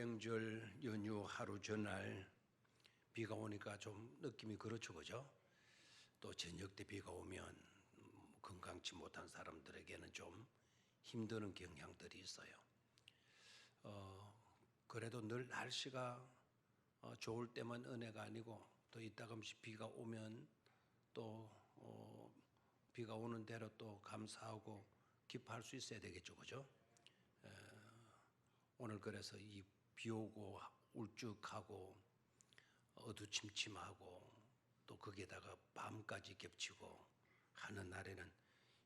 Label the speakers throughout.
Speaker 1: 명절 연휴 하루 전날 비가 오니까 좀 느낌이 그렇죠, 그죠? 또 저녁 때 비가 오면 건강치 못한 사람들에게는 좀 힘드는 경향들이 있어요. 그래도 늘 날씨가 좋을 때만 은혜가 아니고 또 이따금씩 비가 오면 또 비가 오는 대로 또 감사하고 기뻐할 수 있어야 되겠죠, 그죠? 오늘 그래서 이 비 오고 울쭉하고 어두침침하고 또 거기에다가 밤까지 겹치고 하는 날에는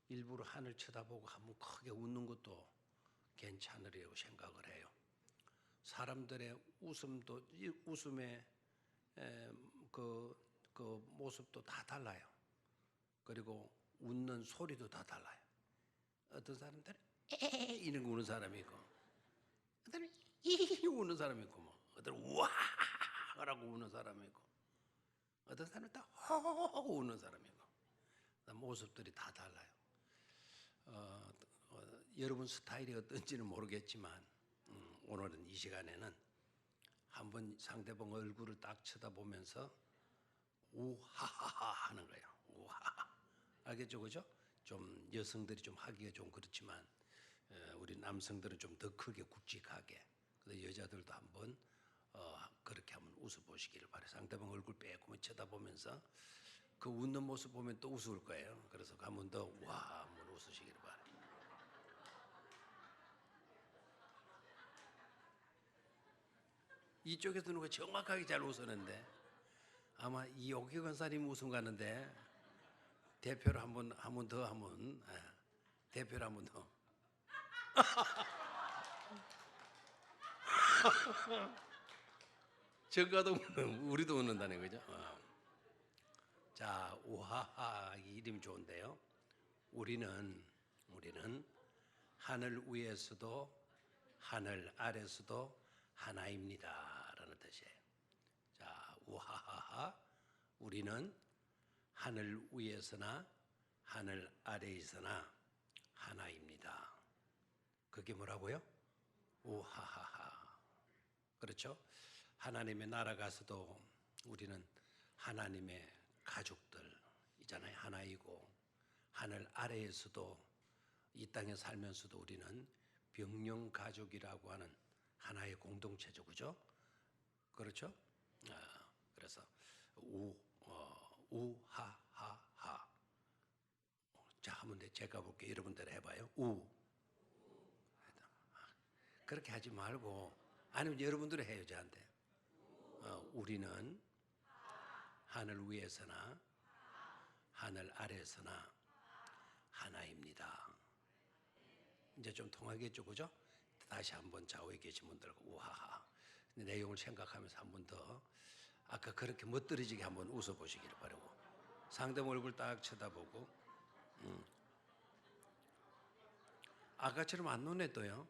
Speaker 1: 일부러 하늘 쳐다보고 한번 크게 웃는 것도 괜찮으리라고 생각을 해요. 사람들의 웃음도 이 웃음의 그 모습도 다 달라요. 그리고 웃는 소리도 다 달라요. 어떤 사람들은 에 이런 거 우는 사람이 있고, 어떤 이 우는 사람이 있고, 뭐 어떤 와라고 우는 사람이 있고, 어떤 사람은 다 호호호 우는 사람이 있고, 모습들이 다 달라요. 여러분 스타일이 어떤지는 모르겠지만 오늘은 이 시간에는 한번 상대방 얼굴을 딱 쳐다보면서 우하하하 하는 거예요. 우하하. 알겠죠, 그죠? 좀 여성들이 좀 하기가 좀 그렇지만 우리 남성들은 좀 더 크게 굵직하게. 그래서 여자들도 한번 그렇게 한번 웃어보시기를 바래요. 상대방 얼굴 빼꼼히 쳐다보면서 그 웃는 모습 보면 또 웃을 거예요. 그래서 한번 더 와 한번 웃으시기를 바래요. 이쪽에서 누가 정확하게 잘 웃었는데 아마 이옥희 권사님 웃음 가는데 대표로 한번 더 한번 대표로 한번 더. 저가도 우리도 웃는다는 거죠. 자, 우하하 이름 좋은데요. 우리는 하늘 위에서도 하늘 아래서도 하나입니다라는 뜻이에요. 자, 우하하하 우리는 하늘 위에서나 하늘 아래에서나 하나입니다. 그게 뭐라고요? 우하하하. 그렇죠? 하나님의 나라 가서도 우리는 하나님의 가족들이잖아요. 하나이고 하늘 아래에서도 이 땅에 살면서도 우리는 병령 가족이라고 하는 하나의 공동체죠, 그죠? 그렇죠? 그래서 우하하하. 자, 한번 제가 볼게요. 여러분들 해봐요. 그렇게 하지 말고 아니면 여러분들이 해요, 저한테. 우리는 하늘 위에서나 하늘 아래서나 하나입니다. 이제 좀 통하겠죠, 그죠? 다시 한번 좌우에 계신 분들과 우하하. 내용을 생각하면서 한번 더 아까 그렇게 멋들어지게 한번 웃어보시기를 바라고 상대방 얼굴 딱 쳐다보고 아까처럼 안 노네 또요.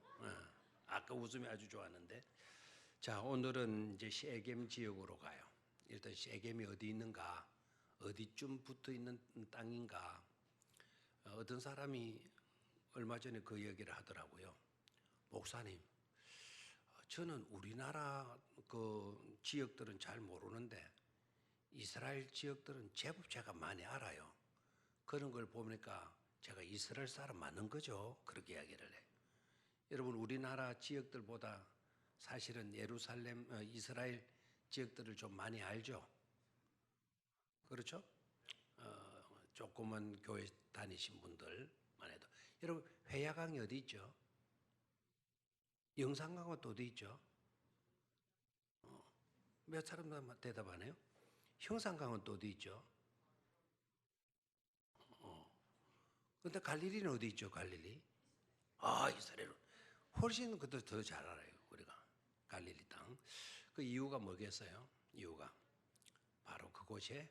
Speaker 1: 아까 웃음이 아주 좋았는데. 자, 오늘은 이제 셰겜 지역으로 가요. 일단 셰겜이 어디 있는가, 어디쯤 붙어 있는 땅인가. 어떤 사람이 얼마 전에 그 얘기를 하더라고요. 목사님, 저는 우리나라 그 지역들은 잘 모르는데 이스라엘 지역들은 제법 제가 많이 알아요. 그런 걸 보니까 제가 이스라엘 사람 맞는 거죠. 그렇게 이야기를 해요. 여러분 우리나라 지역들보다 사실은 예루살렘, 이스라엘 지역들을 좀 많이 알죠. 그렇죠? 조그만 교회 다니신 분들만 해도 여러분 회야강이 어디 있죠? 영산강은 또 어디 있죠? 몇 사람들 대답 안 해요? 형산강은 또 어디 있죠? 근데 갈릴리는 어디 있죠? 갈릴리? 이스라엘은 훨씬 그것도 더 잘 알아요. 우리가 갈릴리 땅. 그 이유가 뭐겠어요? 이유가 바로 그곳에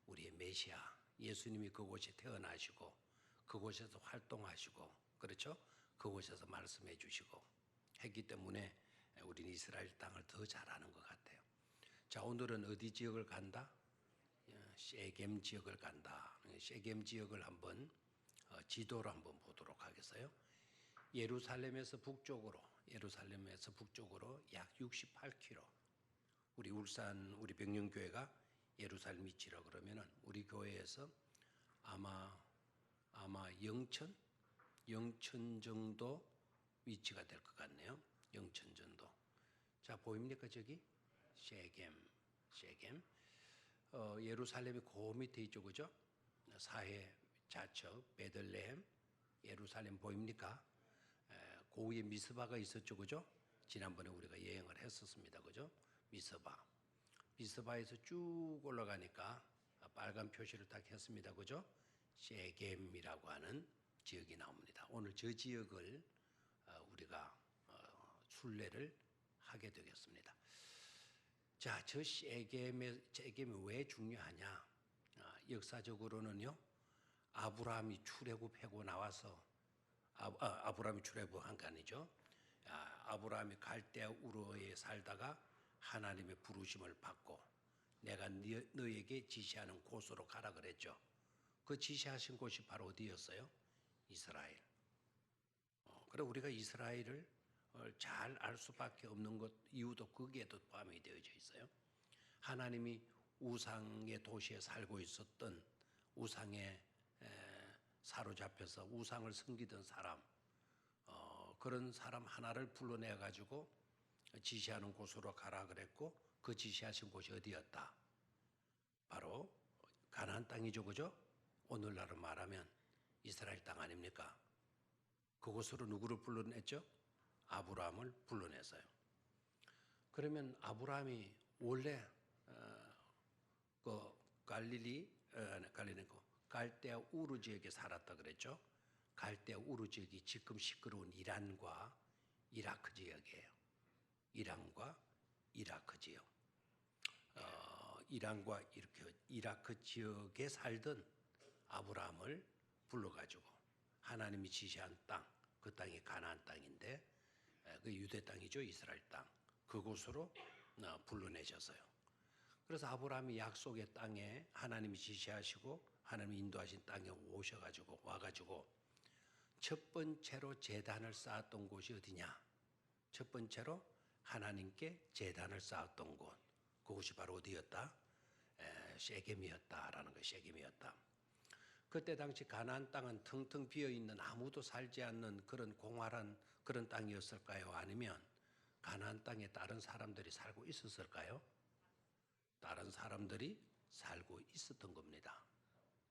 Speaker 1: 우리의 메시아 예수님이 그곳에 태어나시고 그곳에서 활동하시고 그렇죠? 그곳에서 말씀해 주시고 했기 때문에 우리는 이스라엘 땅을 더 잘 아는 것 같아요. 자, 오늘은 어디 지역을 간다? 셰겜 지역을 간다. 셰겜 지역을 한번 지도로 한번 보도록 하겠어요. 예루살렘에서 북쪽으로 약 68km. 우리 울산 우리 백령교회가 예루살렘 위치라 그러면은 우리 교회에서 아마 영천 정도 위치가 될 것 같네요. 영천 정도. 자, 보입니까 저기? 셰겜. 예루살렘이 그 밑에 있죠, 그죠? 사해 좌측 베들레헴, 예루살렘 보입니까? 그 위에 미스바가 있었죠, 그죠? 지난번에 우리가 여행을 했었습니다, 그죠? 미스바에서 쭉 올라가니까 빨간 표시를 딱 했습니다, 그죠? 셰겜이라고 하는 지역이 나옵니다. 오늘 저 지역을 우리가 순례를 하게 되겠습니다. 자, 저 셰겜이 왜 중요하냐? 역사적으로는요, 아브라함이 출애굽하고 나와서 아브라함이 출애굽한 거 아니죠? 아브라함이 갈대아 우르에 살다가 하나님의 부르심을 받고 내가 너에게 지시하는 곳으로 가라 그랬죠. 그 지시하신 곳이 바로 어디였어요? 이스라엘. 그래 우리가 이스라엘을 잘 알 수밖에 없는 것 이유도 거기에도 포함이 되어져 있어요. 하나님이 우상의 도시에 살고 있었던 우상에 사로잡혀서 우상을 섬기던 사람, 그런 사람 하나를 불러내 가지고 지시하는 곳으로 가라 그랬고 그 지시하신 곳이 어디였다? 바로 가나안 땅이죠, 그죠? 오늘날로 말하면 이스라엘 땅 아닙니까? 그곳으로 누구를 불러냈죠? 아브라함을 불러내서요. 그러면 아브라함이 원래 그 갈대아 우르 지역에 살았다 그랬죠. 갈대아 우르 지역이 지금 시끄러운 이란과 이라크 지역이에요. 이란과 이라크 지역. 이란과 이라크 지역에 살던 아브라함을 불러가지고 하나님이 지시한 땅, 그 땅이 가나안 땅인데 그 유대 땅이죠, 이스라엘 땅. 그곳으로 불러내셨어요. 그래서 아브라함이 약속의 땅에 하나님이 지시하시고 하나님이 인도하신 땅에 와가지고 첫 번째로 제단을 쌓았던 곳이 어디냐? 첫 번째로 하나님께 제단을 쌓았던 곳. 그곳이 바로 어디였다? 셰겜이었다라는 거, 셰겜이었다. 그때 당시 가나안 땅은 텅텅 비어있는 아무도 살지 않는 그런 공활한 그런 땅이었을까요? 아니면 가나안 땅에 다른 사람들이 살고 있었을까요? 다른 사람들이 살고 있었던 겁니다.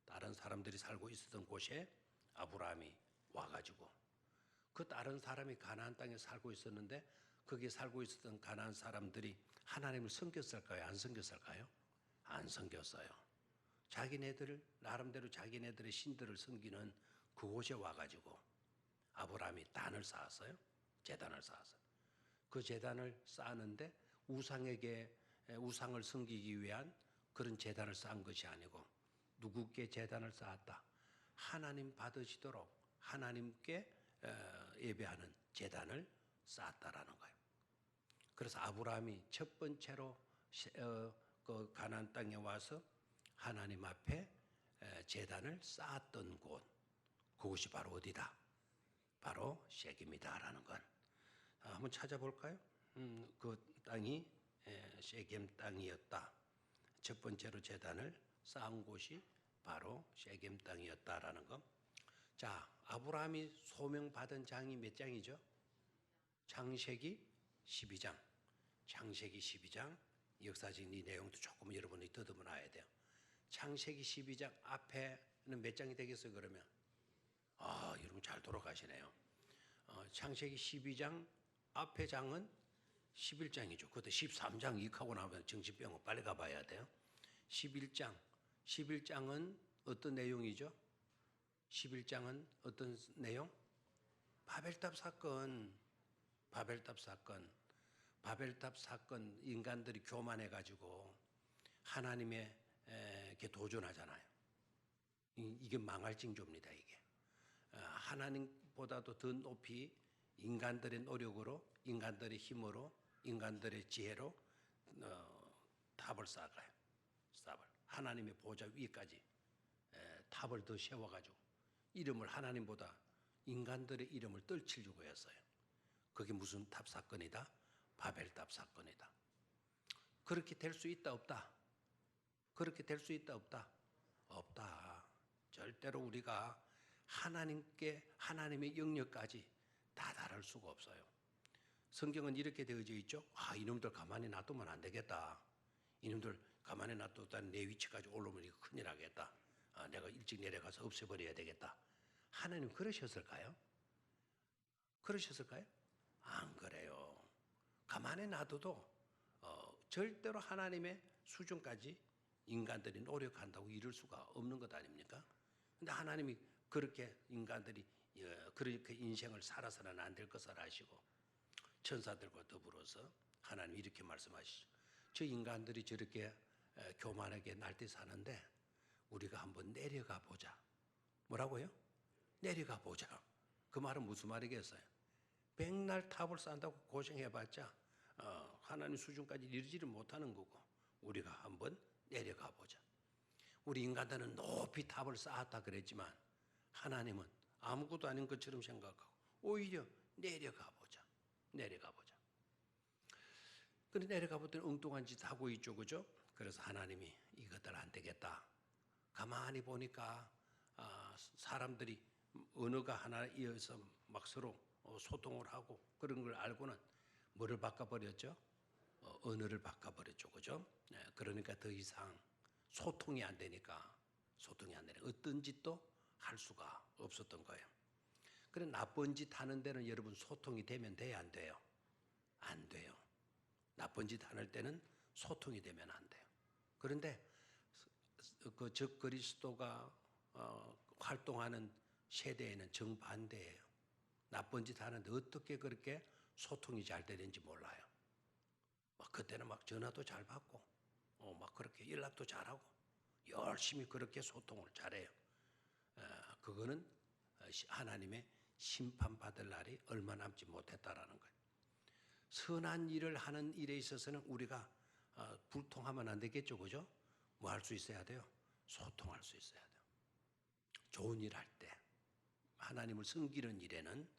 Speaker 1: 다른 사람들이 살고 있었던 곳에 아브라함이 와가지고 그 다른 사람이 가나안 땅에 살고 있었는데 거기에 살고 있었던 가나안 사람들이 하나님을 섬겼을까요? 안 섬겼을까요? 안 섬겼어요. 나름대로 자기네들의 신들을 섬기는 그곳에 와가지고 아브라함이 단을 쌓았어요. 제단을 쌓았어요. 그 제단을 쌓았는데 우상을 섬기기 위한 그런 제단을 쌓은 것이 아니고 누구께 제단을 쌓았다? 하나님 받으시도록 하나님께 예배하는 제단을 쌓았다라는 거예요. 그래서 아브라함이 첫 번째로 그 가나안 땅에 와서 하나님 앞에 제단을 쌓았던 곳, 그곳이 바로 어디다? 바로 셰겜이다라는 건 한번 찾아볼까요? 그 땅이 셰겜 땅이었다. 첫 번째로 제단을 쌓은 곳이 바로 셰겜 땅이었다라는 거. 자, 아브라함이 소명받은 장이 몇 장이죠? 창세기 12장. 창세기 12장 역사적인 이 내용도 조금 여러분이 더듬어 놔야 돼요. 창세기 12장 앞에는 몇 장이 되겠어요, 그러면? 여러분 잘 돌아가시네요. 창세기 12장 앞에 장은 11장이죠. 그것도 13장 익하고 나면 정신병원 빨리 가봐야 돼요. 11장은 어떤 내용이죠? 11장은 어떤 내용? 바벨탑 사건, 인간들이 교만해가지고 하나님에게 도전하잖아요. 이게 망할 징조입니다, 이게. 하나님보다도 더 높이 인간들의 노력으로, 인간들의 힘으로, 인간들의 지혜로 탑을 쌓아가요. 하나님의 보좌 위까지 탑을 더 세워가지고 이름을 하나님보다 인간들의 이름을 떨치려고 했어요. 그게 무슨 탑 사건이다? 바벨탑 사건이다. 그렇게 될 수 있다 없다? 그렇게 될 수 있다 없다? 없다. 절대로 우리가 하나님의 영역까지 다다를 수가 없어요. 성경은 이렇게 되어져 있죠. 이놈들 가만히 놔두면 안 되겠다. 이놈들 가만히 놔두다가 내 위치까지 올라오면 이거 큰일 나겠다. 내가 일찍 내려가서 없애버려야 되겠다. 하나님 그러셨을까요? 그러셨을까요? 안 그래요. 가만히 놔둬도 절대로 하나님의 수준까지 인간들이 노력한다고 이룰 수가 없는 것 아닙니까? 근데 하나님이 그렇게 인간들이 그렇게 인생을 살아서는 안 될 것을 아시고 천사들과 더불어서 하나님 이렇게 말씀하시죠. 저 인간들이 저렇게 교만하게 날뛰 사는데 우리가 한번 내려가 보자. 뭐라고요? 내려가 보자. 그 말은 무슨 말이겠어요? 백날 탑을 쌓는다고 고생해봤자 하나님 수준까지 이르지를 못하는 거고 우리가 한번 내려가 보자. 우리 인간들은 높이 탑을 쌓았다 그랬지만 하나님은 아무것도 아닌 것처럼 생각하고 오히려 내려가 보자. 내려가 보자. 근데 내려가 보더니 엉뚱한 짓 하고 있죠. 그죠? 그래서 하나님이 이것들 안 되겠다. 가만히 보니까 사람들이 언어가 하나 이어서 막 서로 소통을 하고 그런 걸 알고는 뭐를 바꿔버렸죠? 언어를 바꿔버렸죠. 그죠? 그러니까 더 이상 소통이 안 되니까 어떤 짓도 할 수가 없었던 거예요. 그래 나쁜 짓 하는 데는 여러분 소통이 되면 돼야 안 돼요? 안 돼요. 나쁜 짓 하는 때는 소통이 되면 안 돼요. 그런데 그 적 그리스도가 활동하는 세대에는 정반대예요. 나쁜 짓 하는데 어떻게 그렇게 소통이 잘 되는지 몰라요. 그때는 막 전화도 잘 받고 막 그렇게 연락도 잘하고 열심히 그렇게 소통을 잘해요. 그거는 하나님의 심판받을 날이 얼마 남지 못했다라는 거예요. 선한 일을 하는 일에 있어서는 우리가 불통하면 안 되겠죠. 그죠? 뭐 할 수 있어야 돼요? 소통할 수 있어야 돼요. 좋은 일 할 때 하나님을 섬기는 일에는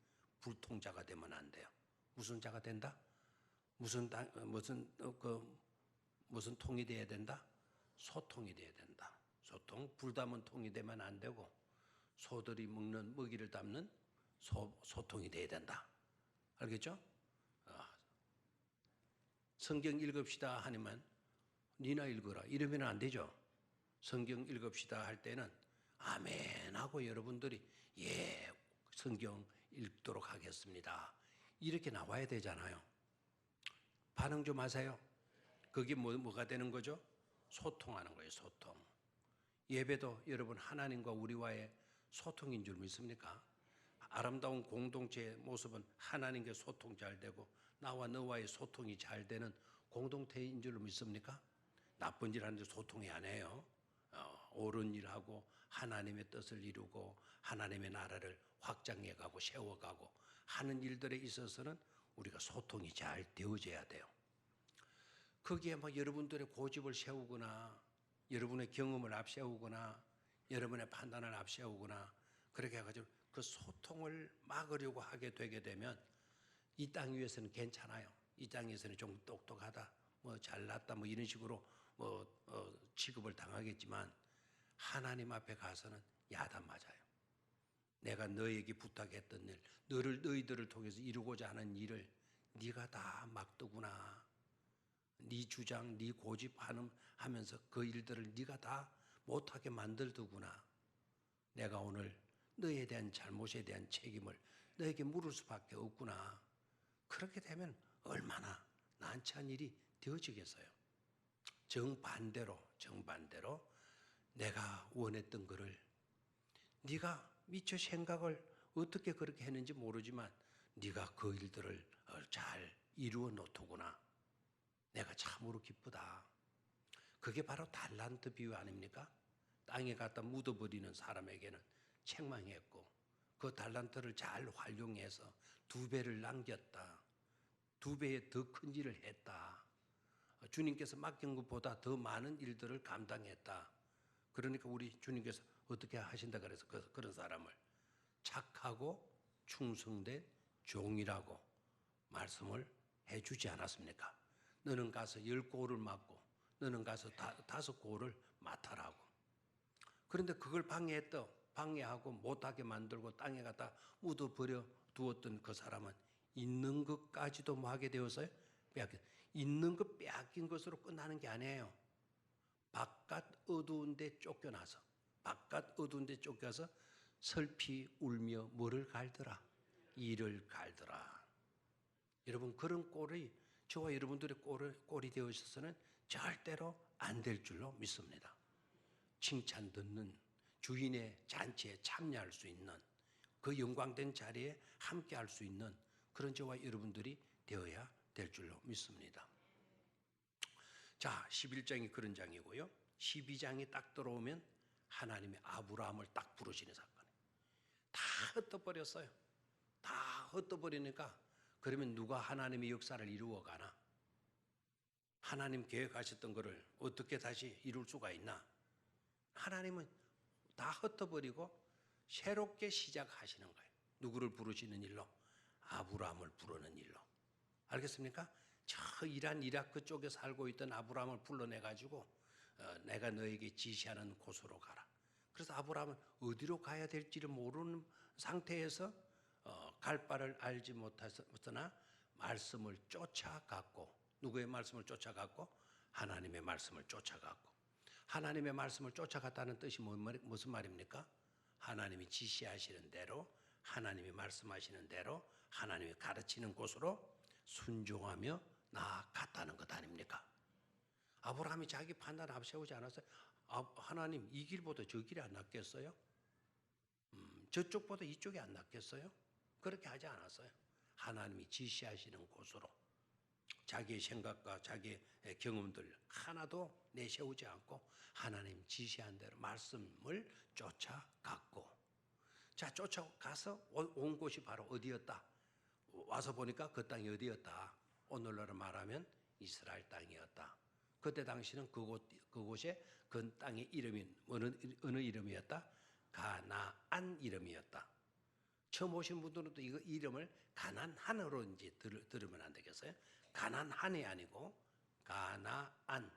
Speaker 1: 불통자가 되면 안 돼요. 무슨 자가 된다? 무슨 통이 돼야 된다? 소통이 돼야 된다. 소통, 불 담은 통이 되면 안 되고 소들이 먹는 먹이를 담는 소통이 돼야 된다. 알겠죠? 성경 읽읍시다 하니만 니나 읽어라 이러면 안 되죠. 성경 읽읍시다 할 때는 아멘 하고 여러분들이 예 성경 읽도록 하겠습니다 이렇게 나와야 되잖아요. 반응 좀 하세요. 그게 뭐가 되는 거죠? 소통하는 거예요. 소통. 예배도 여러분 하나님과 우리와의 소통인 줄 믿습니까? 아름다운 공동체의 모습은 하나님과 소통 잘 되고 나와 너와의 소통이 잘 되는 공동체인 줄 믿습니까? 나쁜 일 하는데 소통이 안 해요. 옳은 일하고 하나님의 뜻을 이루고 하나님의 나라를 확장해가고 세워가고 하는 일들에 있어서는 우리가 소통이 잘 되어져야 돼요. 거기에 막 여러분들의 고집을 세우거나 여러분의 경험을 앞세우거나 여러분의 판단을 앞세우거나 그렇게 해가지고 그 소통을 막으려고 하게 되게 되면 이 땅 위에서는 괜찮아요. 이 땅에서는 좀 똑똑하다, 뭐 잘났다, 뭐 이런 식으로 취급을 당하겠지만 하나님 앞에 가서는 야단 맞아요. 내가 너에게 부탁했던 일, 너희들을 통해서 이루고자 하는 일을 네가 다 막두구나. 네 주장, 네 고집하면서 그 일들을 네가 다 못하게 만들더구나. 내가 오늘 너에 대한 잘못에 대한 책임을 너에게 물을 수밖에 없구나. 그렇게 되면 얼마나 난처한 일이 되어지겠어요. 정반대로 내가 원했던 거를 네가 미처 생각을 어떻게 그렇게 했는지 모르지만 네가 그 일들을 잘 이루어 놓더구나. 내가 참으로 기쁘다. 그게 바로 달란트 비유 아닙니까? 땅에 갖다 묻어버리는 사람에게는 책망했고 그 달란트를 잘 활용해서 2배를 남겼다. 2배의 더 큰 일을 했다. 주님께서 맡긴 것보다 더 많은 일들을 감당했다. 그러니까 우리 주님께서 어떻게 하신다 그래서 그런 사람을 착하고 충성된 종이라고 말씀을 해주지 않았습니까? 너는 가서 10고를 맡고 너는 가서 5고를 맡아라고. 그런데 그걸 방해하고 못하게 만들고 땅에 갖다 묻어버려 두었던 그 사람은 있는 것까지도 뭐 하게 되었어요? 있는 것 빼앗긴 것으로 끝나는 게 아니에요. 바깥 어두운 데 쫓겨서 슬피 울며 뭐를 갈더라? 이를 갈더라. 여러분, 그런 꼴이 저와 여러분들의 꼴이 되어서는 절대로 안 될 줄로 믿습니다. 칭찬 듣는, 주인의 잔치에 참여할 수 있는, 그 영광된 자리에 함께할 수 있는 그런 저와 여러분들이 되어야 될 줄로 믿습니다. 자, 11장이 그런 장이고요. 12장이 딱 들어오면 하나님이 아브라함을 딱 부르시는 사건이에요. 다 흩어버렸어요. 다 흩어버리니까 그러면 누가 하나님의 역사를 이루어가나? 하나님 계획하셨던 것을 어떻게 다시 이룰 수가 있나? 하나님은 다 흩어버리고 새롭게 시작하시는 거예요. 누구를 부르시는 일로? 아브라함을 부르는 일로. 알겠습니까? 저 이라크 쪽에 살고 있던 아브라함을 불러내가지고 내가 너에게 지시하는 곳으로 가라. 그래서 아브라함은 어디로 가야 될지를 모르는 상태에서 갈 바를 알지 못했으나 말씀을 쫓아갔고, 누구의 말씀을 쫓아갔고? 하나님의 말씀을 쫓아갔고. 하나님의 말씀을 쫓아갔다는 뜻이 무슨 말입니까? 하나님이 지시하시는 대로, 하나님이 말씀하시는 대로, 하나님이 가르치는 곳으로 순종하며 나아갔다는 것 아닙니까? 아브라함이 자기 판단 앞세우지 않았어요? 하나님, 이 길보다 저 길이 안 낫겠어요? 저쪽보다 이쪽이 안 낫겠어요? 그렇게 하지 않았어요. 하나님이 지시하시는 곳으로 자기의 생각과 자기의 경험들 하나도 내세우지 않고 하나님 지시한 대로 말씀을 쫓아갔고, 자, 쫓아가서 온 곳이 바로 어디였다? 와서 보니까 그 땅이 어디였다? 오늘날로 말하면 이스라엘 땅이었다. 그때 당시는 그곳에 그 땅의 이름이 어느 이름이었다? 가나안 이름이었다. 처음 오신 분들은 또 이거 이름을 가난한으로 이제 들으면 안 되겠어요? 가난한이 아니고 가나안.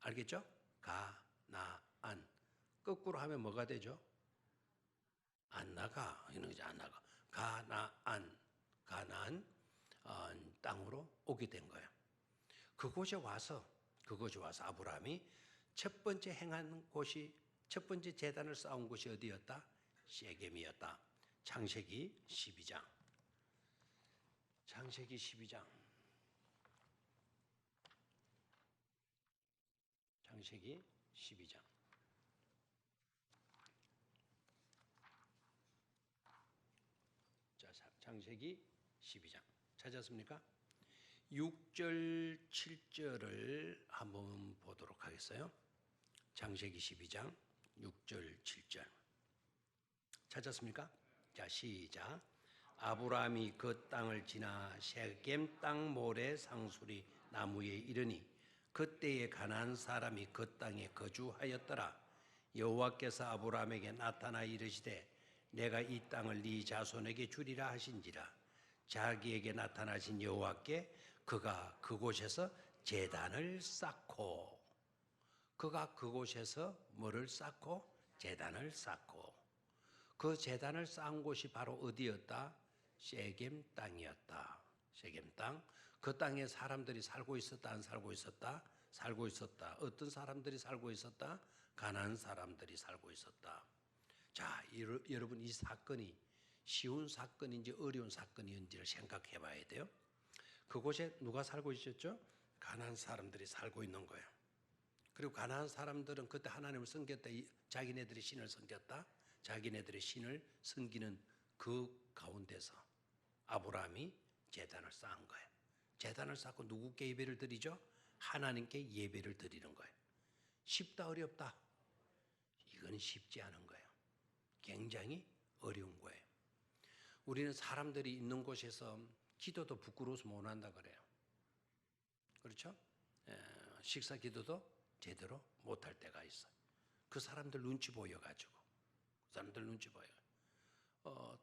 Speaker 1: 알겠죠? 가나안. 거꾸로 하면 뭐가 되죠? 안 나가. 이런 거지, 안 나가. 가나안 땅으로 오게 된 거예요. 그곳에 와서 아브라함이 첫 번째 행한 곳이, 첫 번째 제단을 쌓은 곳이 어디였다? 세겜이었다. 창세기 12장. 창세기 12장. 창세기 12장. 자, 창세기 12장. 찾았습니까? 6절, 7절을 한번 보도록 하겠어요. 창세기 12장 6절, 7절. 찾았습니까? 자, 시작. 아브라함이 그 땅을 지나 세겜 땅 모래 상수리 나무에 이르니 그때에 가나안 사람이 그 땅에 거주하였더라. 여호와께서 아브라함에게 나타나 이르시되 내가 이 땅을 네 자손에게 주리라 하신지라. 자기에게 나타나신 여호와께 그가 그곳에서 제단을 쌓고, 그가 그곳에서 뭐를 쌓고? 제단을 쌓고. 그 제단을 쌓은 곳이 바로 어디였다? 세겜 땅이었다. 세겜 땅. 그 땅에 사람들이 살고 있었다, 안 살고 있었다? 살고 있었다. 어떤 사람들이 살고 있었다? 가나안 사람들이 살고 있었다. 자, 여러분, 이 사건이 쉬운 사건인지 어려운 사건인지를 생각해 봐야 돼요. 그곳에 누가 살고 있었죠? 가나안 사람들이 살고 있는 거예요. 그리고 가나안 사람들은 그때 하나님을 섬겼다. 자기네들의 신을 섬겼다. 자기네들의 신을 섬기는 그 가운데서 아브라함이 제단을 쌓은 거예요. 제단을 쌓고 누구께 예배를 드리죠? 하나님께 예배를 드리는 거예요. 쉽다, 어렵다? 이건 쉽지 않은 거예요. 굉장히 어려운 거예요. 우리는 사람들이 있는 곳에서 기도도 부끄러워서 못 한다 그래요. 그렇죠? 식사 기도도 제대로 못할 때가 있어요. 그 사람들 눈치 보여가지고.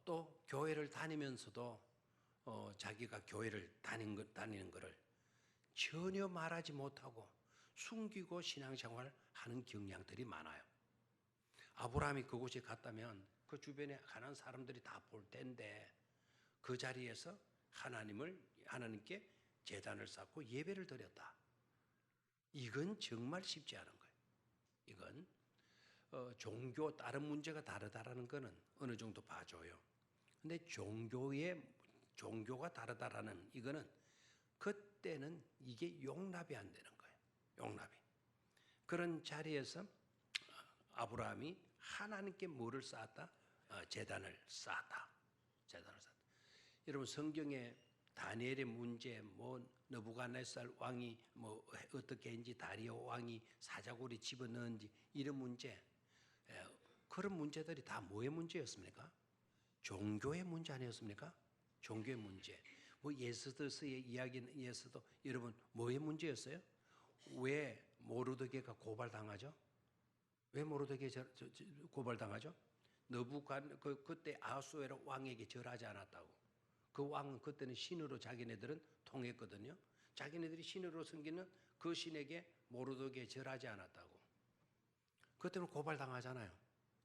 Speaker 1: 또 교회를 다니면서도 자기가 교회를 다니는 것을 전혀 말하지 못하고 숨기고 신앙생활을 하는 경향들이 많아요. 아브라함이 그곳에 갔다면 그 주변에 가는 사람들이 다 볼 텐데 그 자리에서 하나님께 제단을 쌓고 예배를 드렸다. 이건 정말 쉽지 않은 거예요. 이건 종교 다른 문제가 다르다라는 거는 어느 정도 봐줘요. 근데 종교가 다르다라는 이거는 그때는 이게 용납이 안 되는 거예요. 용납이. 그런 자리에서 아브라함이 하나님께 뭐를 쌓았다? 제단을 쌓았다. 제단을 쌓았다. 여러분 성경에 다니엘의 문제, 뭐 느부갓네살 왕이 뭐 어떻게 했는지, 다리오 왕이 사자굴에 집어넣은지 이런 문제, 그런 문제들이 다 뭐의 문제였습니까? 종교의 문제 아니었습니까? 종교의 문제. 뭐 예스더스의 이야기에서도 여러분 뭐의 문제였어요? 왜 모르드게가 고발당하죠? 왜 모르드게 고발당하죠? 그때 아하수에로 왕에게 절하지 않았다고. 그 왕은 그때는 신으로 자기네들은 통했거든요. 자기네들이 신으로 섬기는 그 신에게 모르드게 절하지 않았다고. 그것 때문에 고발당하잖아요.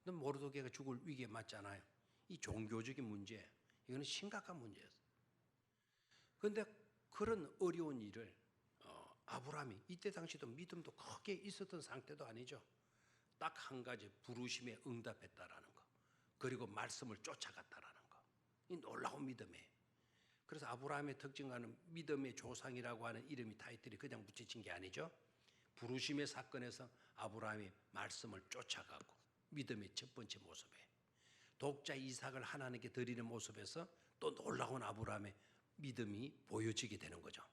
Speaker 1: 근데 모르드게가 죽을 위기에 맞잖아요. 이 종교적인 문제, 이거는 심각한 문제였어요. 그런데 그런 어려운 일을 아브라함이 이때 당시도 믿음도 크게 있었던 상태도 아니죠. 딱 한 가지 부르심에 응답했다라는 거, 그리고 말씀을 쫓아갔다라는 거, 이 놀라운 믿음이에요. 그래서 아브라함의 특징과는 믿음의 조상이라고 하는 이름이 타이틀이 그냥 붙여진 게 아니죠. 부르심의 사건에서 아브라함이 말씀을 쫓아가고 믿음의 첫 번째 모습에 독자 이삭을 하나님께 드리는 모습에서 또 놀라운 아브라함의 믿음이 보여지게 되는 거죠.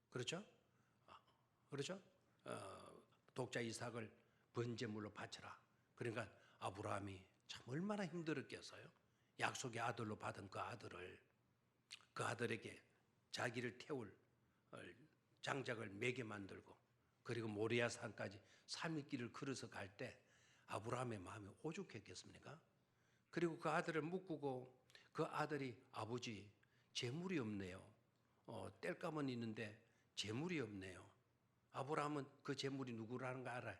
Speaker 1: 그렇죠? 그렇죠? 독자 이삭을 번제물로 바쳐라. 그러니까 아브라함이 참 얼마나 힘들었겠어요. 약속의 아들로 받은 그 아들에게 자기를 태울 장작을 매게 만들고 그리고 모리아 산까지 3일 길을 걸어서 갈 때 아브라함의 마음이 오죽했겠습니까? 그리고 그 아들을 묶고 그 아들이 아버지 재물이 없네요. 땔감은 있는데 재물이 없네요. 아브라함은 그 재물이 누구라는 거 알아요.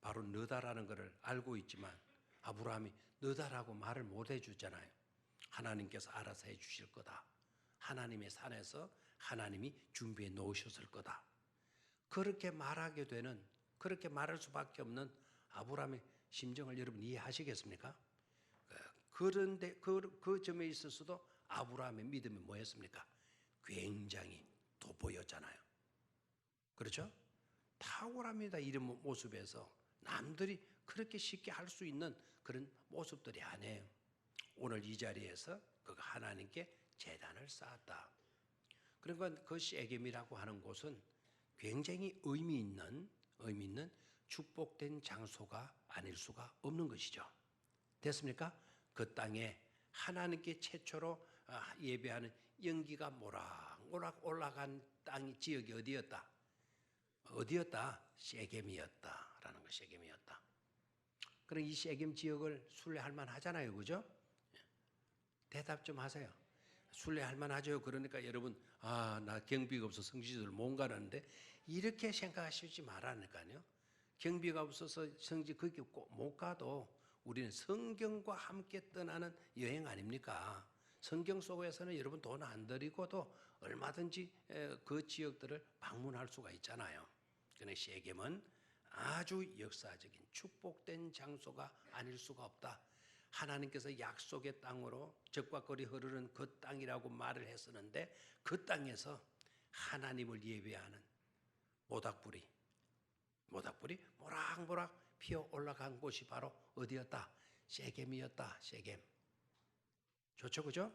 Speaker 1: 바로 너다라는 것을 알고 있지만 아브라함이 너다라고 말을 못 해주잖아요. 하나님께서 알아서 해주실 거다. 하나님의 산에서 하나님이 준비해 놓으셨을 거다. 그렇게 말하게 되는, 그렇게 말할 수밖에 없는 아브라함의 심정을 여러분 이해하시겠습니까? 그런데 그 점에 있어서도 아브라함의 믿음이 뭐였습니까? 굉장히 돋보였잖아요. 그렇죠? 탁월합니다. 이런 모습에서 남들이 그렇게 쉽게 할 수 있는 그런 모습들이 아니에요. 오늘 이 자리에서 그가 하나님께 제단을 쌓았다. 그러니까 그 세겜이라고 하는 곳은 굉장히 의미 있는 축복된 장소가 아닐 수가 없는 것이죠. 됐습니까? 그 땅에 하나님께 최초로 예배하는 연기가 모락모락 올라간 땅이 지역이 어디였다? 세겜이었다라는 거, 세겜이었다. 그럼 이 세겜 지역을 순례할 만하잖아요, 그죠? 대답 좀 하세요. 순례할 만하죠. 그러니까 여러분, 나 경비가 없어서 성지를 못 가는데 이렇게 생각하시지 말라니까요. 경비가 없어서 성지 거기 못 가도 우리는 성경과 함께 떠나는 여행 아닙니까? 성경 속에서는 여러분 돈 안 들이고도 얼마든지 그 지역들을 방문할 수가 있잖아요. 그런데 세겜은 아주 역사적인 축복된 장소가 아닐 수가 없다. 하나님께서 약속의 땅으로 적과 꿀이 흐르는 그 땅이라고 말을 했었는데 그 땅에서 하나님을 예배하는 모닥불이 모락모락 피어 올라간 곳이 바로 어디였다? 세겜이었다. 세겜. 좋죠, 그죠?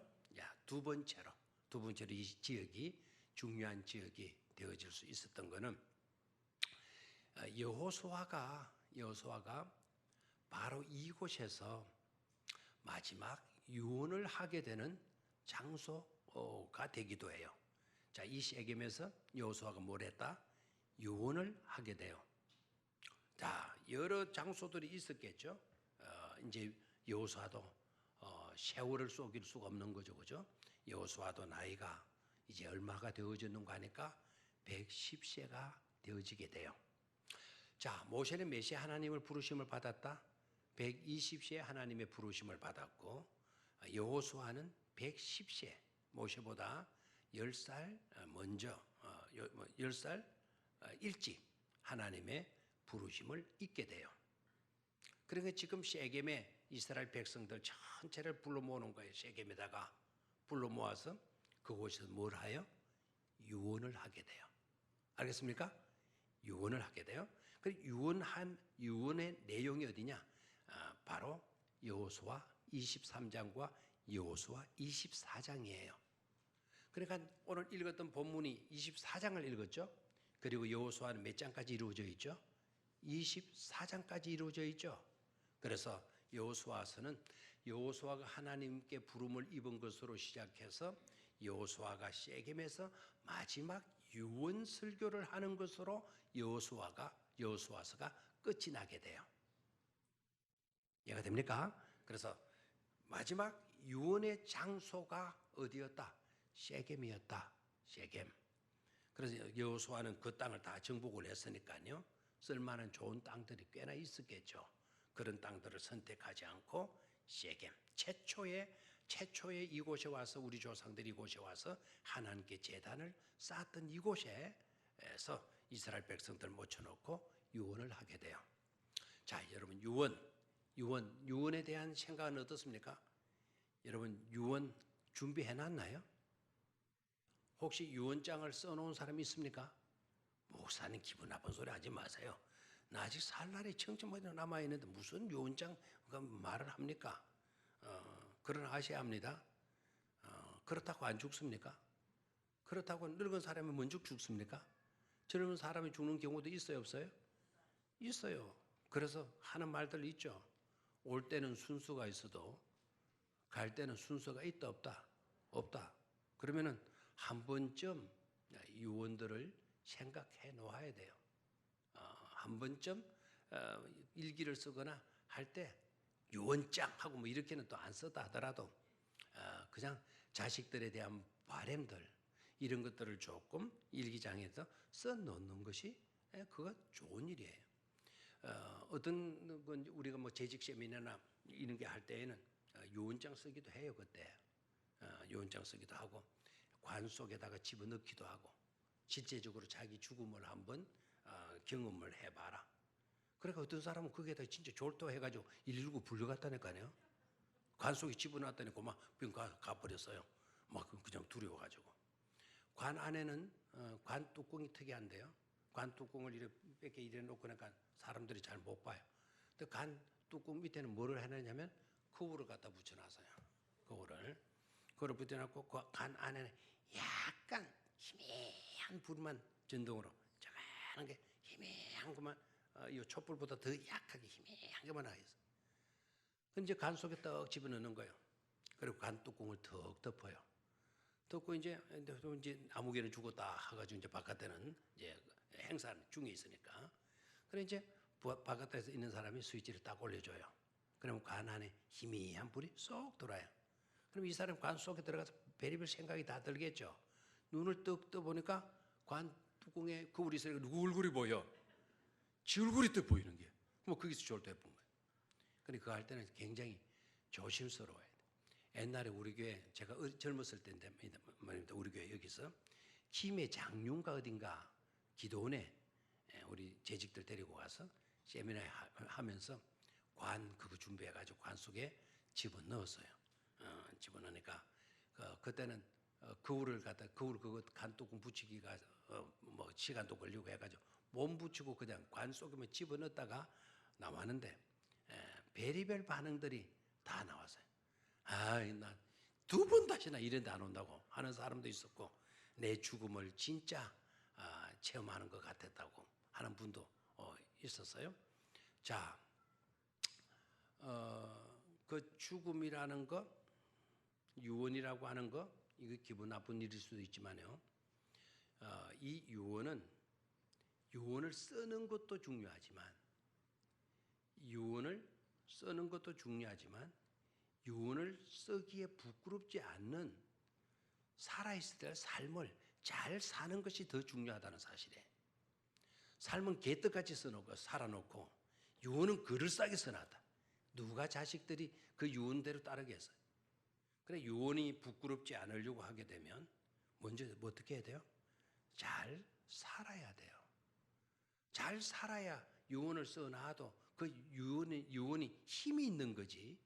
Speaker 1: 두 번째로 이 지역이 중요한 지역이 되어질 수 있었던 것은 여호수아가 바로 이곳에서 마지막 유언을 하게 되는 장소가 되기도 해요. 자, 이 세겜에서 여호수아가 뭘 했다? 유언을 하게 돼요. 자, 여러 장소들이 있었겠죠. 이제 여호수아도 세월을 속일 수가 없는 거죠, 그죠? 여호수아도 나이가 이제 얼마가 되어졌는가 하니까 110세가 되어지게 돼요. 자, 모세는 몇 세 하나님을 부르심을 받았다? 120세에 하나님의 부르심을 받았고, 여호수아는 110세, 모세보다 10살 먼저, 10살 일찍 하나님의 부르심을 잊게 돼요. 그러니까 지금 세겜에 이스라엘 백성들 전체를 불러 모으는 거예요. 세겜에다가 불러 모아서 그곳에서 뭘 하여? 유언을 하게 돼요. 알겠습니까? 유언을 하게 돼요. 그 유언의 내용이 어디냐? 바로 여호수아 23장과 여호수아 24장이에요. 그러니까 오늘 읽었던 본문이 24장을 읽었죠. 그리고 여호수아는 몇 장까지 이루어져 있죠? 24장까지 이루어져 있죠. 그래서 여호수아서는 여호수아가 하나님께 부름을 입은 것으로 시작해서 여호수아가 세겜에서 마지막 유언 설교를 하는 것으로 여호수아서가 끝이 나게 돼요. 이해가 됩니까? 그래서 마지막 유언의 장소가 어디였다? 세겜이었다. 세겜. 그래서 여호수아는 그 땅을 다 정복을 했으니까요. 쓸만한 좋은 땅들이 꽤나 있었겠죠. 그런 땅들을 선택하지 않고 세겜 최초의 이곳에 와서 우리 조상들이 이곳에 와서 하나님께 제단을 쌓았던 이곳에서 이스라엘 백성들 모셔놓고 유언을 하게 돼요. 자, 여러분 유언에 대한 생각은 어떻습니까? 여러분 유언 준비해놨나요? 혹시 유언장을 써놓은 사람이 있습니까? 목사님 기분 나쁜 소리 하지 마세요. 나 아직 살 날이 청천만이 남아있는데 무슨 유언장 말을 합니까? 그러나 아셔야 합니다. 그렇다고 안 죽습니까? 그렇다고 늙은 사람이 먼저 죽습니까? 젊은 사람이 죽는 경우도 있어요, 없어요? 있어요. 그래서 하는 말들 있죠. 올 때는 순서가 있어도 갈 때는 순서가 있다 없다? 없다. 그러면은 한 번쯤 유언들을 생각해 놓아야 돼요. 한 번쯤 일기를 쓰거나 할 때 유언장 하고 뭐 이렇게는 또 안 썼다 하더라도 그냥 자식들에 대한 바램들 이런 것들을 조금 일기장에서 써 놓는 것이 그거 좋은 일이에요. 어떤 건 우리가 뭐 재직 세미나나 이런 게 할 때에는 유언장 쓰기도 해요. 그때 유언장 쓰기도 하고 관 속에다가 집어넣기도 하고 실제적으로 자기 죽음을 한번 경험을 해봐라. 그러니까 어떤 사람은 거기에다 진짜 졸도해가지고 119 불려갔다니까요. 관 속에 집어넣었더니 그만 병 가버렸어요. 막 그냥 두려워가지고. 관 안에는 관 뚜껑이 특이한데요. 관 뚜껑을 이렇게 놓고 나니까 사람들이 잘 못 봐요. 근데 관 뚜껑 밑에는 뭐를 해놨냐면 거울을 갖다 붙여놨어요. 거울을 붙여놨고 그 관 안에는 약간 희미한 불만 전등으로 조그마한 게 희미한 것만 이 촛불보다 더 약하게 희미한 것만 나와 있어. 이제 간 속에 떡 집어넣는 거예요. 그리고 간 뚜껑을 턱 덮어요. 덮고 이제 아무개는 죽었다 해가지고 이제 바깥에는 이제 행사 중에 있으니까. 그래 이제 바깥에서 있는 사람이 스위치를 딱 올려줘요. 그러면 관 안에 희미한 불이 쏙 돌아요. 그럼 이 사람 관 속에 들어가서 별의별 생각이 다 들겠죠. 눈을 떡 떠보니까 관 뚜껑에 거울이 있으니까 누구 얼굴이 보여? 지 얼굴이 떡 보이는 게. 뭐 거기서 졸도해본 거예요. 근데 그거 할 때는 굉장히 조심스러워야 돼. 옛날에 우리 교회 제가 젊었을 때인데 말입니다. 우리 교회 여기서 김해 장륜가 어딘가 기도원에 우리 재직들 데리고 가서 세미나 하면서 관 그거 준비해가지고 관 속에 집어넣었어요. 집어넣으니까 그때는 거울 그거 간뚜껑 붙이기가 뭐 시간도 걸리고 해가지고 몸 붙이고 그냥 관 속에만 집어넣었다가 나왔는데 별의별 반응들이 다 나왔어요. 나 두 번 다시나 이런 데 안 온다고 하는 사람도 있었고 내 죽음을 진짜 체험하는 것 같았다고 하는 분도 있었어요. 자, 그 죽음이라는 것, 유언이라고 하는 것, 이거 기분 나쁜 일일 수도 있지만요. 이 유언을 쓰는 것도 중요하지만 유언을 쓰기에 부끄럽지 않는 살아있을 때 삶을 잘 사는 것이 더 중요하다는 사실에 삶은 개떡같이 써놓고 살아놓고 유언은 그럴싸하게 써놨다. 누가 자식들이 그 유언대로 따르겠어요? 그래 유언이 부끄럽지 않으려고 하게 되면 먼저 어떻게 해야 돼요? 잘 살아야 돼요. 잘 살아야 유언을 써놔도 그 유언이 힘이 있는 거지.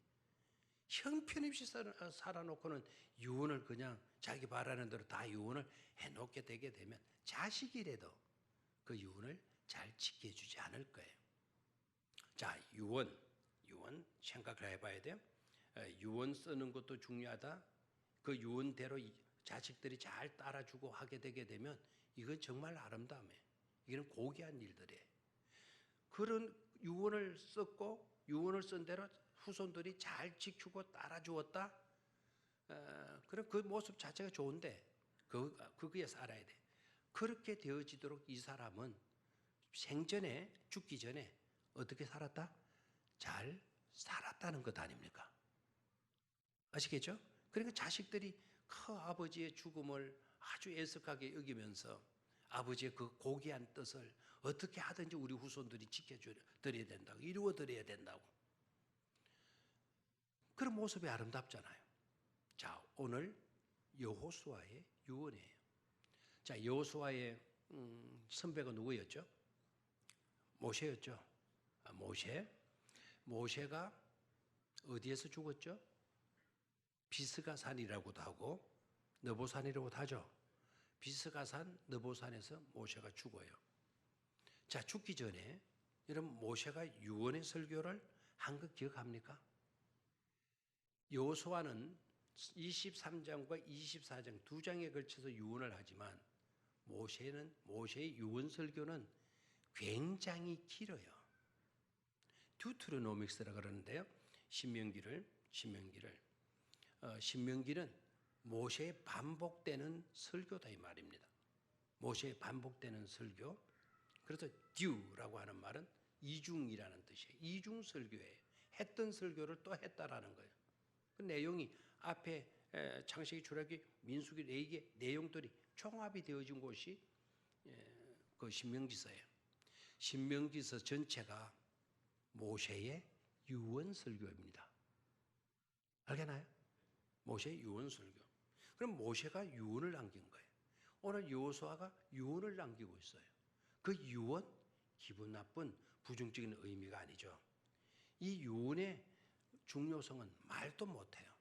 Speaker 1: 형편없이 살아놓고는 유언을 그냥 자기 바라는 대로 다 유언을 해놓게 되게 되면 자식이라도 그 유언을 잘 지켜주지 않을 거예요. 자, 유언 생각을 해봐야 돼요. 유언 쓰는 것도 중요하다. 그 유언대로 자식들이 잘 따라주고 하게 되게 되면 이건 정말 아름다움이에요. 이건 고귀한 일들이에요. 그런 유언을 썼고 유언을 쓴 대로 후손들이 잘 지키고 따라주었다. 그럼 그 모습 자체가 좋은데 그거에 살아야 돼. 그렇게 되어지도록 이 사람은 생전에 죽기 전에 어떻게 살았다? 잘 살았다는 것 아닙니까? 아시겠죠? 그러니까 자식들이 그 아버지의 죽음을 아주 애석하게 여기면서 아버지의 그 고귀한 뜻을 어떻게 하든지 우리 후손들이 지켜드려야 된다고, 이루어드려야 된다고. 그런 모습이 아름답잖아요. 자, 오늘 여호수아의 유언이에요. 자, 여호수아의 선배가 누구였죠? 모세였죠. 모세가 어디에서 죽었죠? 비스가산이라고도 하고 느보산이라고도 하죠. 비스가산, 느보산에서 모세가 죽어요. 자, 죽기 전에 여러분 모세가 유언의 설교를 한 거 기억합니까? 여호수아는 23장과 24장 두 장에 걸쳐서 유언을 하지만 모세의 유언 설교는 굉장히 길어요. 듀트로노믹스라 그러는데요. 신명기는 모세의 반복되는 설교다 이 말입니다. 모세의 반복되는 설교. 그래서 듀라고 하는 말은 이중이라는 뜻이에요. 이중 설교예요. 했던 설교를 또 했다라는 거예요. 그 내용이 앞에 창세기, 출애굽기, 민수기, 레위기 내용들이 총합이 되어진 곳이 그 신명기서예요. 신명기서 전체가 모세의 유언 설교입니다. 알겠나요? 모세의 유언 설교. 그럼 모세가 유언을 남긴 거예요. 오늘 여호수아가 유언을 남기고 있어요. 그 유언 기분 나쁜 부정적인 의미가 아니죠. 이 유언의 중요성은 말도 못해요.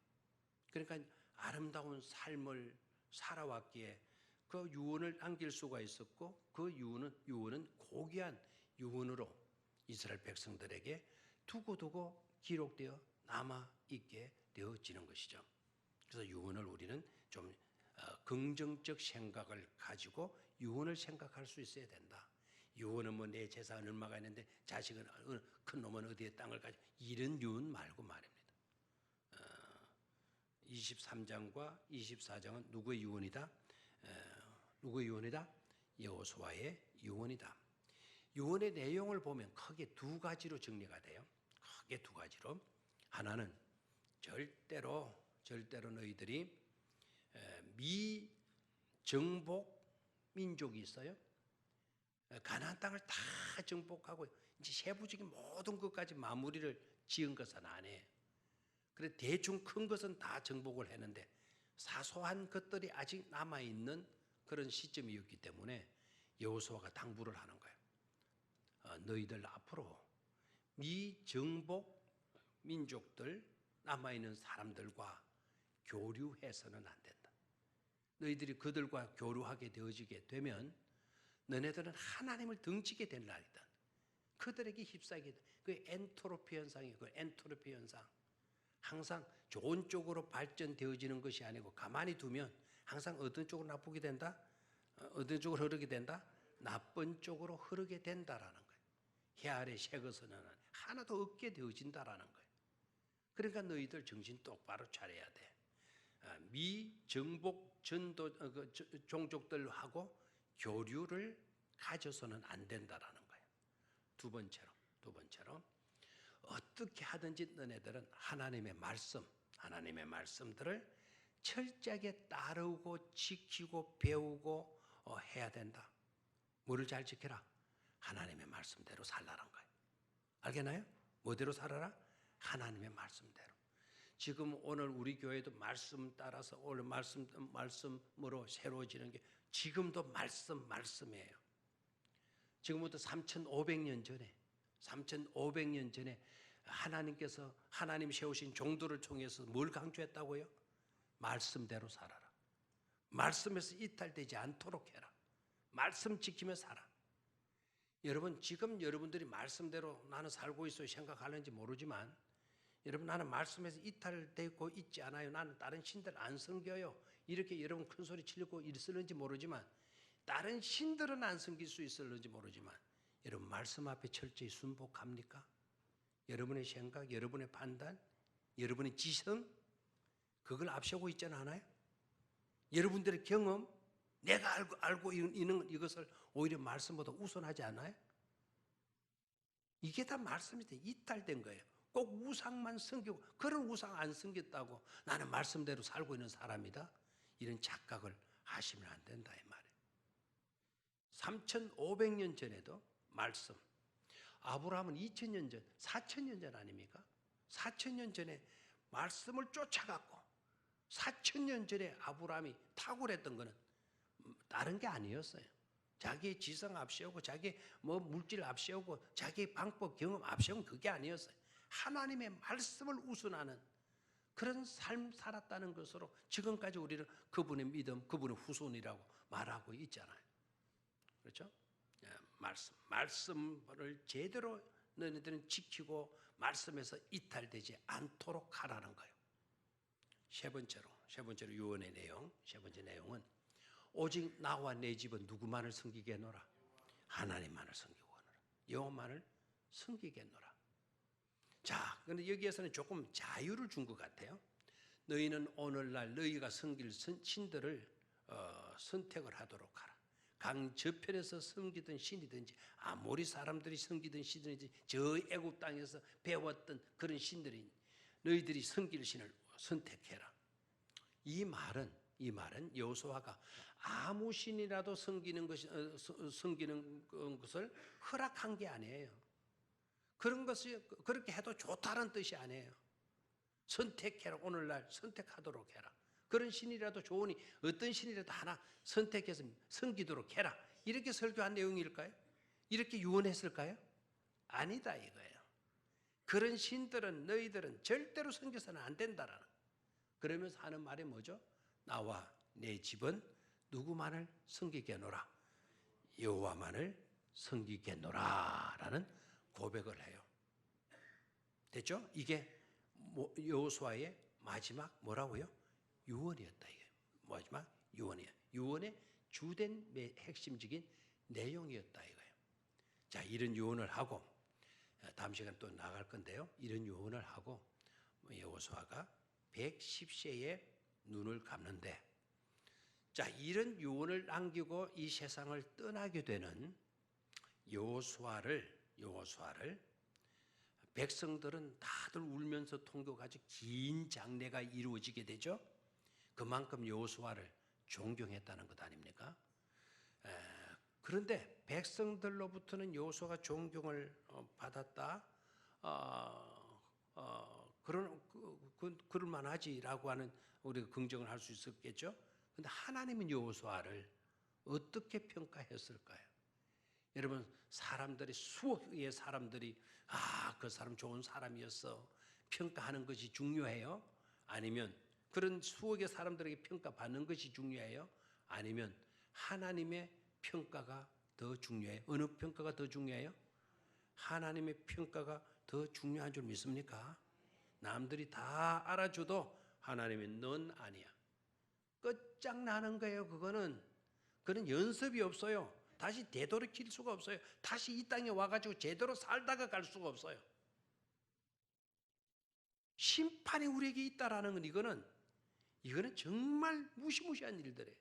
Speaker 1: 그러니까 아름다운 삶을 살아왔기에 그 유언을 남길 수가 있었고 그 유언은 고귀한 유언으로 이스라엘 백성들에게 두고두고 기록되어 남아있게 되어지는 것이죠. 그래서 유언을 우리는 좀 긍정적 생각을 가지고 유언을 생각할 수 있어야 된다. 유언은 뭐 내 재산 얼마가 있는데 자식은 큰 놈은 어디에 땅을 가지고 이런 유언 말고 말입니다. 23장과 24장은 누구의 유언이다? 누구의 유언이다? 여호수아의 유언이다. 유언의 내용을 보면 크게 두 가지로 정리가 돼요. 크게 두 가지로. 하나는 절대로 너희들이 미정복 민족이 있어요. 가나안 땅을 다 정복하고 이제 세부적인 모든 것까지 마무리를 지은 것은 아니에요. 그래 대충 큰 것은 다 정복을 했는데 사소한 것들이 아직 남아 있는 그런 시점이었기 때문에 여호수아가 당부를 하는 거예요. 너희들 앞으로 미정복 민족들 남아 있는 사람들과 교류해서는 안 된다. 너희들이 그들과 교류하게 되어지게 되면 너네들은 하나님을 등지게 될 날이다. 그들에게 휩싸이게 돼. 그 엔트로피 현상이에요. 그 엔트로피 현상. 항상 좋은 쪽으로 발전되어지는 것이 아니고 가만히 두면 항상 어떤 쪽으로 나쁘게 된다? 어떤 쪽으로 흐르게 된다? 나쁜 쪽으로 흐르게 된다라는 거예요. 해 아래 새것은 하나도 없게 되어진다라는 거예요. 그러니까 너희들 정신 똑바로 차려야 돼. 미정복 종족들하고 교류를 가져서는 안 된다라는 거예요. 두 번째로 어떻게 하든지 너네들은 하나님의 말씀, 하나님의 말씀들을 철저하게 따르고 지키고 배우고 해야 된다. 뭐를 잘 지켜라? 하나님의 말씀대로 살라는 거예요. 알겠나요? 뭐대로 살아라? 하나님의 말씀대로. 지금 오늘 우리 교회도 말씀 따라서 오늘 말씀으로 새로워지는 게 지금도 말씀이에요. 지금부터 3,500년 전에 하나님께서 하나님 세우신 종들을 통해서 뭘 강조했다고요? 말씀대로 살아라. 말씀에서 이탈되지 않도록 해라. 말씀 지키며 살아. 여러분 지금 여러분들이 말씀대로 나는 살고 있어요 생각하는지 모르지만 여러분 나는 말씀에서 이탈되고 있지 않아요. 나는 다른 신들 안 섬겨요. 이렇게 여러분 큰 소리 치려고 있을는지 모르지만 다른 신들은 안 섬길 수 있을는지 모르지만 여러분 말씀 앞에 철저히 순복합니까? 여러분의 생각, 여러분의 판단, 여러분의 지성 그걸 앞세우고 있지는 않아요? 여러분들의 경험 내가 알고 있는 이것을 오히려 말씀보다 우선하지 않아요? 이게 다 말씀이 이탈된 거예요. 꼭 우상만 섬기고 그런 우상 안 섬겼다고 나는 말씀대로 살고 있는 사람이다. 이런 착각을 하시면 안 된다 이 말이에요. 3,500년 전에도 말씀. 아브라함은 2,000년 전, 4,000년 전 아닙니까? 4,000년 전에 말씀을 쫓아갔고 4,000년 전에 아브라함이 탁월했던 것은 다른 게 아니었어요. 자기의 지성 앞세우고 자기의 물질 앞세우고 자기의 방법 경험 앞세우는 그게 아니었어요. 하나님의 말씀을 우선하는 그런 삶 살았다는 것으로 지금까지 우리는 그분의 믿음, 그분의 후손이라고 말하고 있잖아요. 그렇죠? 말씀을 제대로 너희들은 지키고 말씀에서 이탈되지 않도록 하라는 거예요. 세 번째로 유언의 내용, 세 번째 내용은 오직 나와 내 집은 누구만을 섬기겠노라? 하나님만을 섬기고노라. 여호와만을 섬기겠노라. 자, 그런데 여기에서는 조금 자유를 준 것 같아요. 너희는 오늘날 너희가 섬길 신들을 선택을 하도록 하라. 강 저편에서 섬기던 신이든지 아모리 사람들이 섬기던 신이든지 저 애굽 땅에서 배웠던 그런 신들이 너희들이 섬길 신을 선택해라. 이 말은 여호수아가 아무 신이라도 섬기는 것을 허락한 게 아니에요. 그런 것이 그렇게 해도 좋다는 뜻이 아니에요. 선택해라. 오늘날 선택하도록 해라. 그런 신이라도 좋으니 어떤 신이라도 하나 선택해서 섬기도록 해라. 이렇게 설교한 내용일까요? 이렇게 유언했을까요? 아니다 이거예요. 그런 신들은 너희들은 절대로 섬겨서는 안 된다라는. 그러면서 하는 말이 뭐죠? 나와 내 집은 누구만을 섬기겠노라? 여호와만을 섬기겠노라 라는 고백을 해요. 됐죠? 이게 여호수아의 마지막 뭐라고요? 유언이었다. 이게 마지막 유언이에요. 유언의 주된 핵심적인 내용이었다 이거예요. 자, 이런 유언을 하고 다음 시간 또 나갈 건데요. 이런 유언을 하고 여호수아가 110세에 눈을 감는데, 자, 이런 유언을 남기고 이 세상을 떠나게 되는 여호수아를 백성들은 다들 울면서 통곡하죠. 긴 장례가 이루어지게 되죠. 그만큼 여호수아를 존경했다는 것 아닙니까? 그런데 백성들로부터는 여호수아가 존경을 받았다. 그럴 만하지라고 하는 우리가 긍정을 할 수 있었겠죠. 그런데 하나님은 여호수아를 어떻게 평가했을까요? 여러분, 사람들이 수억의 사람들이 그 사람 좋은 사람이었어 평가하는 것이 중요해요? 아니면 그런 수억의 사람들에게 평가받는 것이 중요해요? 아니면 하나님의 평가가 더 중요해요? 어느 평가가 더 중요해요? 하나님의 평가가 더 중요한 줄 믿습니까? 남들이 다 알아줘도 하나님이 넌 아니야. 끝장나는 거예요. 그거는 연습이 없어요. 다시 되돌이킬 수가 없어요. 다시 이 땅에 와가지고 제대로 살다가 갈 수가 없어요. 심판이 우리에게 있다라는 건 이거는 정말 무시무시한 일들이에요.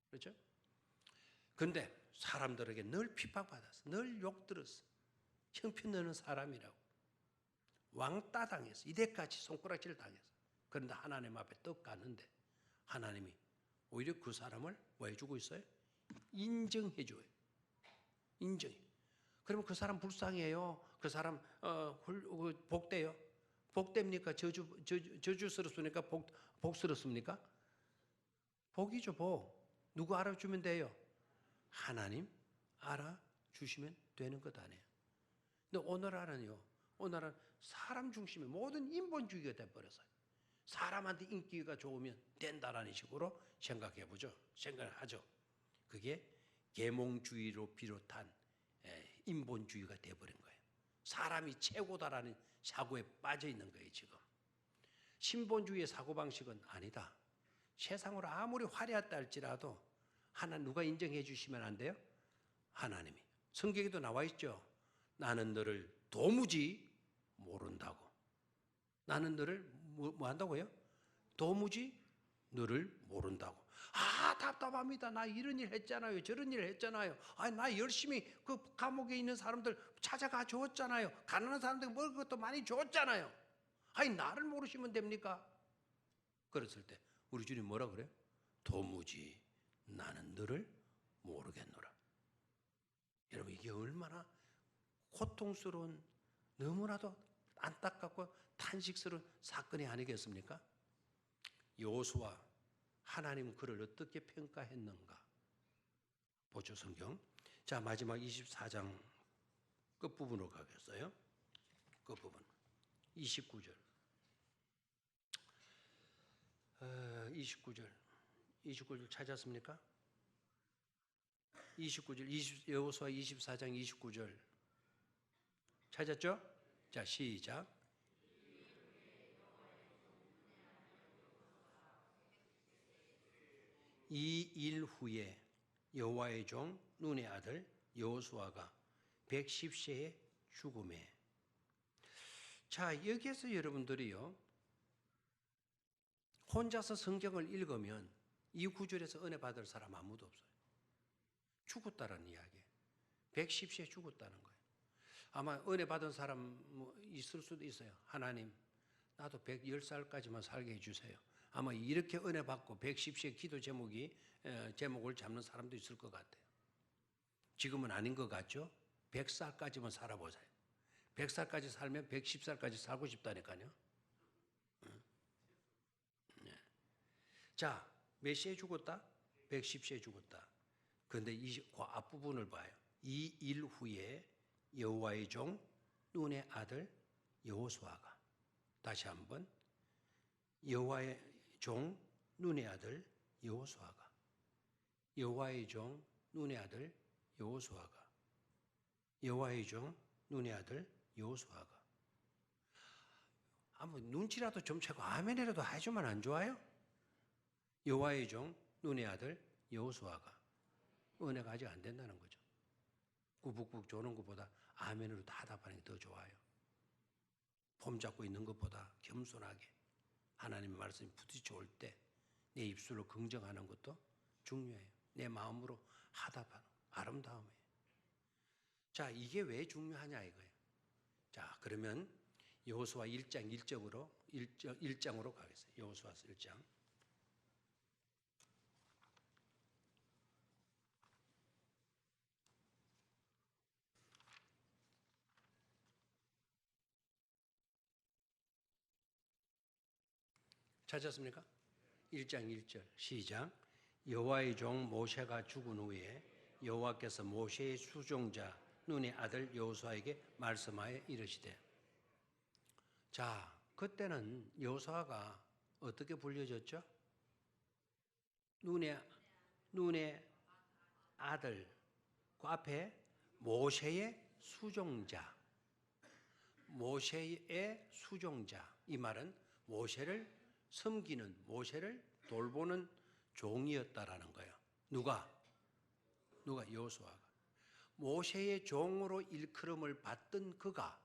Speaker 1: 그렇죠? 근데 사람들에게 늘 핍박받았어. 늘 욕들었어. 형편 없는 사람이라고. 왕따 당했어. 이때까지 손가락질 당했어. 그런데 하나님 앞에 떡 가는데 하나님이 오히려 그 사람을 뭐 해주고 있어요? 인정해줘요. 인정해. 그러면 그 사람 불쌍해요? 그 사람 복돼요? 복됩니까? 저주스럽습니까? 복스럽습니까? 복이죠, 복. 누구 알아주면 돼요? 하나님 알아주시면 되는 것 아니에요. 근데 오늘은 사람 중심의 모든 인본주의가 돼버렸어요. 사람한테 인기가 좋으면 된다라는 식으로 생각해보죠. 생각을 하죠. 그게 계몽주의로 비롯한 인본주의가 돼버린 거예요. 사람이 최고다라는 사고에 빠져 있는 거예요, 지금. 신본주의의 사고방식은 아니다. 세상으로 아무리 화려했다 할지라도 하나 누가 인정해 주시면 안 돼요? 하나님이. 성경에도 나와 있죠. 나는 너를 도무지 모른다고. 나는 너를 뭐 한다고요? 도무지 너를 모른다고. 답답합니다. 나 이런 일 했잖아요. 저런 일 했잖아요. 나 열심히 그 감옥에 있는 사람들 찾아가 줬잖아요. 가난한 사람들 먹을 것도 많이 줬잖아요. 나를 모르시면 됩니까? 그랬을 때 우리 주님 뭐라 그래요? 도무지 나는 너를 모르겠노라. 여러분, 이게 얼마나 고통스러운, 너무나도 안타깝고 탄식스러운 사건이 아니겠습니까? 여호수아, 하나님은 그를 어떻게 평가했는가? 보죠, 성경. 자, 마지막 24장 끝부분으로 가겠어요. 끝부분 29절. 29절 찾았습니까? 29절, 여호수아 24장 29절 찾았죠? 자, 시작. 이 일 후에 여호와의 종 눈의 아들 여호수아가 110세에 죽음에. 자, 여기에서 여러분들이요, 혼자서 성경을 읽으면 이 구절에서 은혜 받을 사람 아무도 없어요. 죽었다라는 이야기. 110세에 죽었다는 거예요. 아마 은혜 받은 사람 있을 수도 있어요. 하나님, 나도 110살까지만 살게 해주세요. 아마 이렇게 은혜 받고 110세 기도 제목을 잡는 사람도 있을 것 같아요. 지금은 아닌 것 같죠? 100살까지만 살아보세요. 100살까지 살면 110살까지 살고 싶다니까요. 자, 몇 시에 죽었다? 110세에 죽었다. 그런데 그 앞부분을 봐요. 이 일 후에 여호와의 종 눈의 아들 여호수아가. 다시 한번, 여호와의 종 눈의 아들 여호수아가. 여호와의 종 눈의 아들 여호수아가. 여호와의 종 눈의 아들 여호수아가. 한번 눈치라도 좀 채고 아멘이라도 해주면 안 좋아요? 여호와의 종 눈의 아들 여호수아가. 은혜가 아직 안 된다는 거죠. 꾸북꾸북 조는 것보다 아멘으로 답하는 게 더 좋아요. 폼 잡고 있는 것보다 겸손하게 하나님의 말씀이 부딪혀 올 때 내 입술로 긍정하는 것도 중요해요. 내 마음으로 하답하는 아름다움이에요. 자, 이게 왜 중요하냐 이거예요. 자, 그러면 여호수아 1장 1장으로 가겠어요. 여호수아 1장. 찾았습니까? 1장 1절 시작. 여호와의 종 모세가 죽은 후에 여호와께서 모세의 수종자 눈의 아들 여호수아에게 말씀하여 이르시되. 자, 그때는 여호수아가 어떻게 불려졌죠? 눈의 아들. 그 앞에 모세의 수종자. 모세의 수종자. 이 말은 모세를 섬기는, 모세를 돌보는 종이었다라는 거예요. 누가? 여호수아가. 모세의 종으로 일컬음을 받던 그가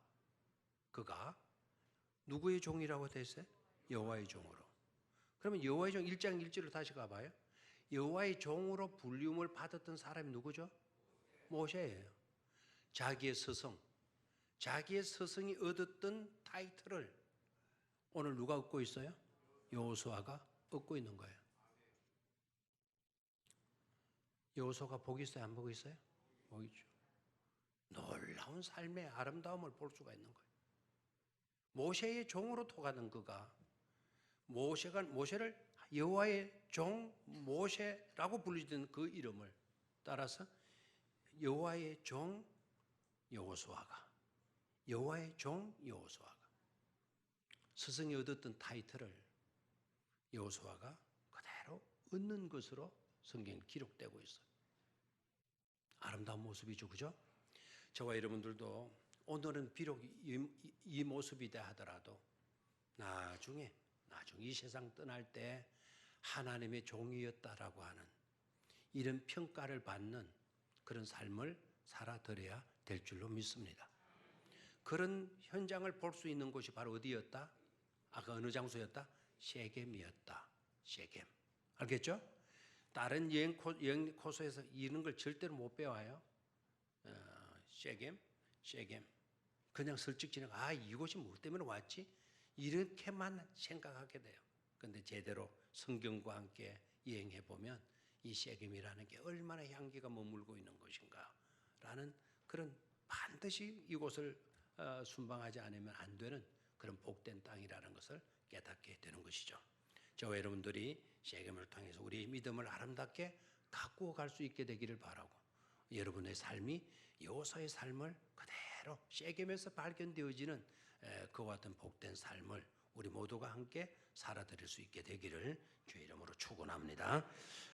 Speaker 1: 누구의 종이라고 됐어요? 여호와의 종으로. 그러면 여호와의 종 1장 1절로 다시 가봐요. 여호와의 종으로 불림을 받았던 사람이 누구죠? 모세예요. 자기의 스승이 얻었던 타이틀을 오늘 누가 얻고 있어요? 여호수아가 얻고 있는 거예요. 여호수아가 복이 있어요? 안 복이 있어요? 복이죠. 놀라운 삶의 아름다움을 볼 수가 있는 거예요. 모세의 종으로 토가는 그가 모세를 여호와의 종 모세라고 불리던 그 이름을 따라서 여호와의 종 여호수아가 여호와의 종 여호수아가 스승이 얻었던 타이틀을 여호수아가 그대로 얻는 것으로 성경에 기록되고 있어요. 아름다운 모습이죠, 그죠? 저와 여러분들도 오늘은 비록 이 모습이다 하더라도 나중에 이 세상 떠날 때 하나님의 종이었다라고 하는 이런 평가를 받는 그런 삶을 살아드려야 될 줄로 믿습니다. 그런 현장을 볼 수 있는 곳이 바로 어디였다? 아까 어느 장소였다? 셰겜이었다. 셰겜. 알겠죠? 다른 여행 코스에서 이런 걸 절대로 못 배워요. 셰겜. 그냥 슬쩍 지나가 이곳이 뭐 때문에 왔지? 이렇게만 생각하게 돼요. 그런데 제대로 성경과 함께 여행해 보면 이 셰겜이라는 게 얼마나 향기가 머물고 있는 것인가라는 그런 반드시 이곳을 순방하지 않으면 안 되는 그런 복된 땅이라는 것을 깨닫게 되는 것이죠. 저와 여러분들이 셰겜을 통해서 우리의 믿음을 아름답게 가꾸어 갈 수 있게 되기를 바라고 여러분의 삶이 여호수아의 삶을 그대로 셰겜에서 발견되어지는 그와 같은 복된 삶을 우리 모두가 함께 살아드릴 수 있게 되기를 주의 이름으로 축원합니다.